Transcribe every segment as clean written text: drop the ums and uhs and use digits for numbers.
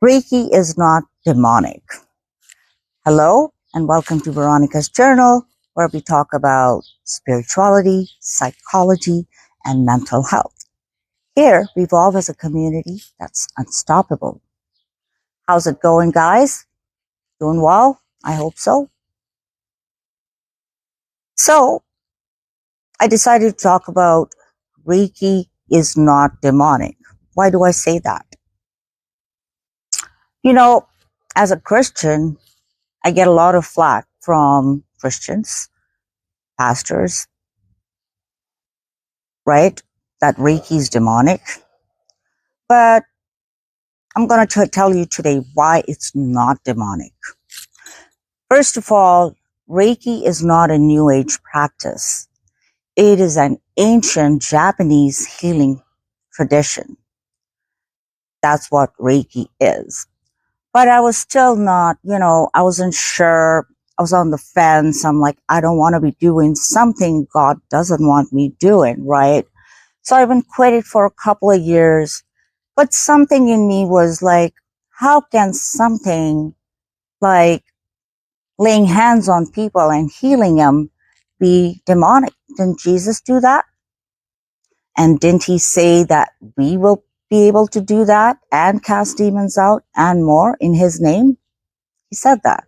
Reiki is not demonic. Hello, and welcome to Veronica's Journal, where we talk about spirituality, psychology, and mental health. Here, we evolve as a community that's unstoppable. How's it going, guys? Doing well? I hope so. So, I decided to talk about Reiki is not demonic. Why do I say that? You know, as a Christian, I get a lot of flack from Christians, pastors, right? That Reiki is demonic. But I'm going to tell you today why it's not demonic. First of all, Reiki is not a New Age practice. It is an ancient Japanese healing tradition. That's what Reiki is. But I was still not, I wasn't sure. I was on the fence. I'm like, I don't want to be doing something God doesn't want me doing, right? So I've been quitting for a couple of years. But something in me was like, how can something like laying hands on people and healing them be demonic? Didn't Jesus do that? And didn't he say that we will be able to do that and cast demons out and more in his name? He said that.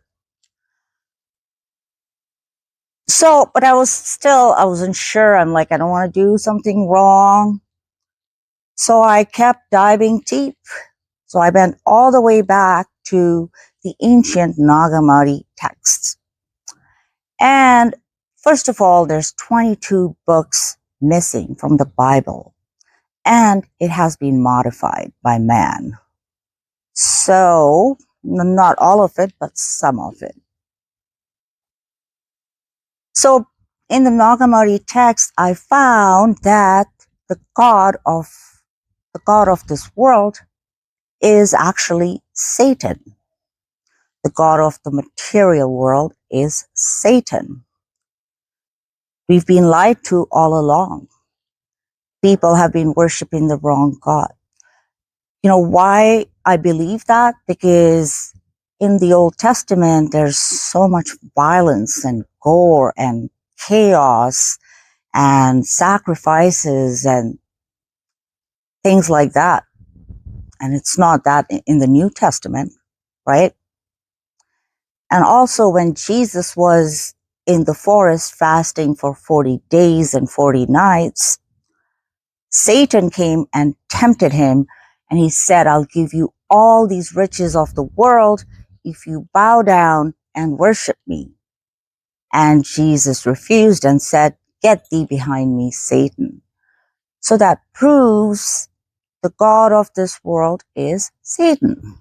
So, but I wasn't sure. I'm like, I don't want to do something wrong. So I kept diving deep. So I went all the way back to the ancient Nagamari texts. And first of all, there's 22 books missing from the Bible, and it has been modified by man. So, not all of it, but some of it. So, in the Nagamari text, I found that the god of this world is actually Satan. The god of the material world is Satan. We've been lied to all along. People have been worshiping the wrong God. You know why I believe that? Because in the Old Testament, there's so much violence and gore and chaos and sacrifices and things like that. And it's not that in the New Testament, right? And also when Jesus was in the forest fasting for 40 days and 40 nights, Satan came and tempted him, and he said, I'll give you all these riches of the world if you bow down and worship me. And Jesus refused and said, get thee behind me, Satan. So that proves the God of this world is Satan.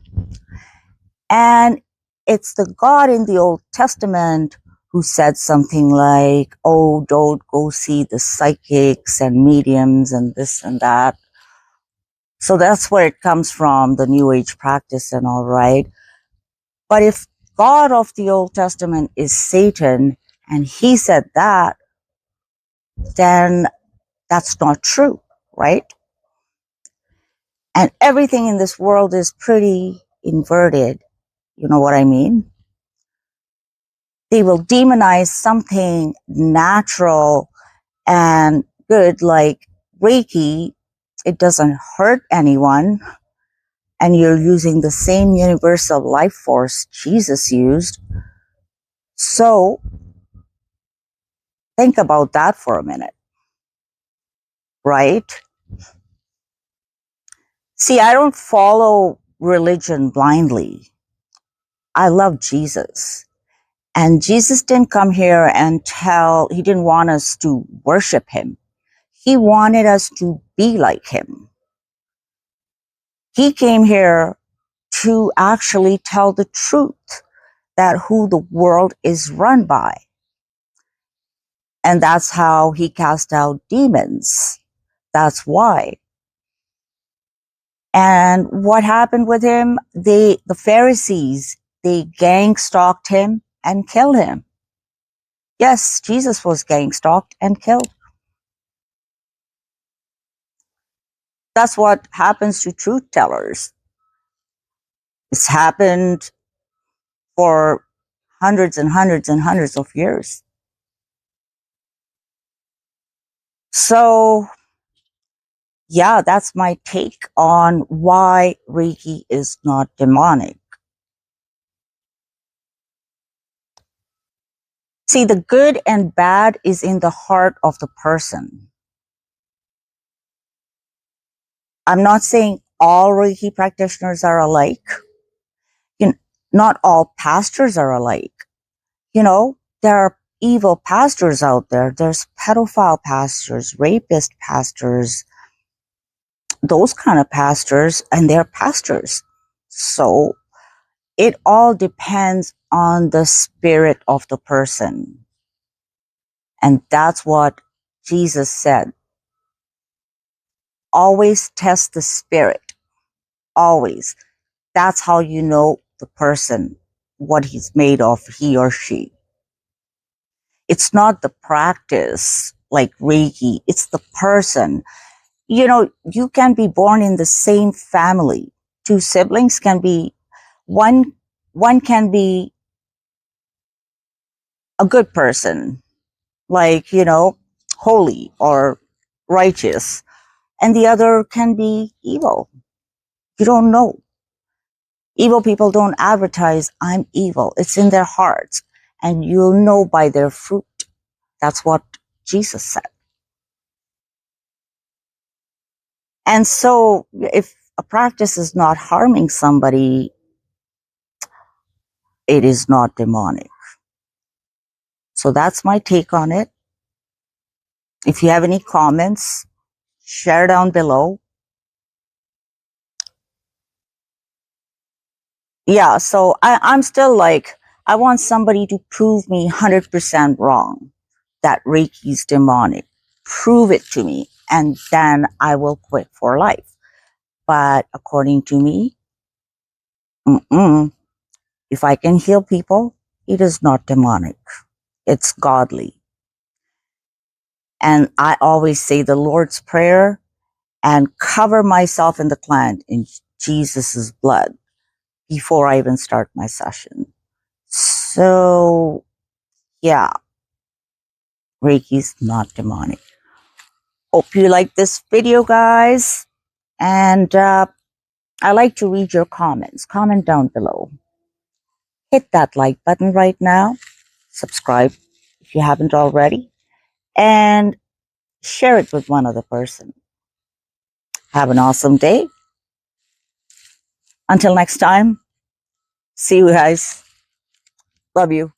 And it's the God in the Old Testament who said something like, oh, don't go see the psychics and mediums and this and that. So that's where it comes from, the New Age practice and all, right? But if God of the Old Testament is Satan and he said that, then that's not true, right? And everything in this world is pretty inverted. You know what I mean? They will demonize something natural and good like Reiki. It doesn't hurt anyone. And you're using the same universal life force Jesus used. So think about that for a minute, right? See, I don't follow religion blindly. I love Jesus. And Jesus didn't come here and he didn't want us to worship him. He wanted us to be like him. He came here to actually tell the truth that who the world is run by. And that's how he cast out demons. That's why. And what happened with him? The Pharisees, they gang stalked him and killed him. Yes, Jesus was gang stalked and killed. That's what happens to truth tellers. It's happened for hundreds and hundreds and hundreds of years. So, yeah, that's my take on why Reiki is not demonic. See, the good and bad is in the heart of the person. I'm not saying all Reiki practitioners are alike. You know, not all pastors are alike. You know, there are evil pastors out there. There's pedophile pastors, rapist pastors, those kind of pastors, and they're pastors. So it all depends on the spirit of the person. And that's what Jesus said. Always test the spirit. Always. That's how you know the person, what he's made of, he or she. It's not the practice like Reiki, it's the person. You know, you can be born in the same family. Two siblings can be, one can be a good person, like, you know, holy or righteous, and the other can be evil. You don't know. Evil people don't advertise, I'm evil. It's in their hearts, and you'll know by their fruit. That's what Jesus said. And so if a practice is not harming somebody, it is not demonic. So that's my take on it. If you have any comments, share down below. Yeah, so I'm still like, I want somebody to prove me 100% wrong that Reiki's demonic. Prove it to me, and then I will quit for life. But according to me, if I can heal people, it is not demonic. It's godly. And I always say the Lord's Prayer and cover myself and the client in Jesus's blood before I even start my session. So, yeah, Reiki's not demonic. Hope you like this video, guys. And I like to read your comments. Comment down below. Hit that like button right now. Subscribe if you haven't already. And share it with one other person. Have an awesome day. Until next time, see you guys. Love you.